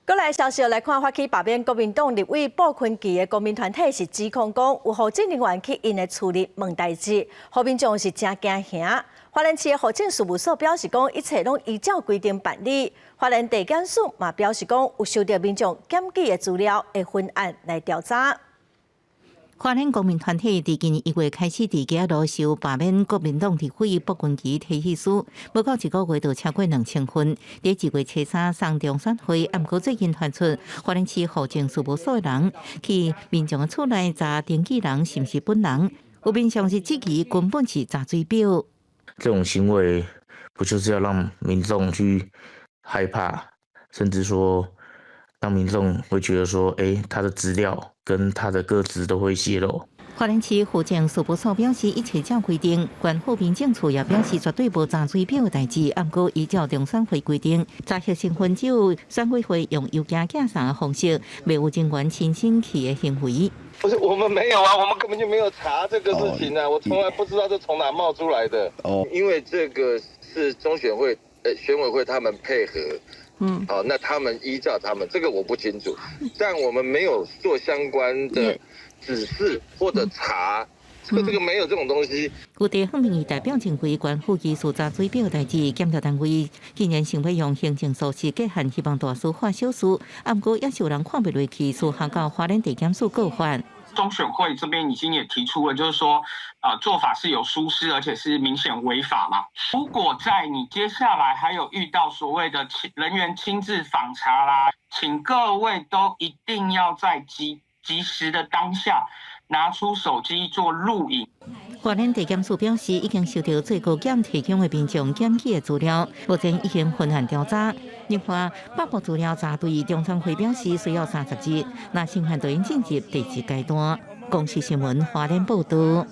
过来消息来看，发起罢免国民党立委布坤基的国民团体是指控讲有户政人员去因的处理问代志，后民众是真惊吓。花莲市的户政事务所表示讲，一切拢依照规定办理。花莲地检署嘛表示讲，有收到民众检举的资料，会分案来调查。花莲国民团体伫今年1月开始伫家路收罢免国民党立委布坤基提起书，无到1个月就超过2000份。伫1月初3送中选会，暗过最近传出花莲市户政事务所的人去民众的厝内查登记人是毋是本人，有民众是质疑根本是查水表。这种行为不就是要让民众去害怕，甚至说让民众会觉得说，他的资料跟他的个资都会泄露。花莲市户政事务所表示，一切照规定。关护民政处也表示，绝对无查水表的代志。暗过依照中选会规定，查核身份只有选委会用邮件寄送的方式，没有人员亲身去的行为。不是，我们没有啊，我们根本就没有查这个事情啊，我从来不知道这从哪冒出来的。因为这个是中选会、选委会他们配合。好，那他们依照他们这个我不清楚，但我们没有做相关的指示或者查，这个没有这种东西。有地方民意代表认为，关护技术查水表代志，检调单位竟然想要用行政措施结案，希望大司法小事，不过也是有人看不落去，诉下到花莲地检署告发。中选会这边已经也提出了，就是说，做法是有疏失，而且是明显违法嘛。如果在你接下来还有遇到所谓的人员亲自访查啦，请各位都一定要在及时的当下拿出手机做录影。花莲地检署表示，已经收到最高检提供的民众检举的资料，目前已经分案调查。另外，北部资料查对中常会表示需要30日，那审判就应进入第2阶段。公视新闻花莲报道。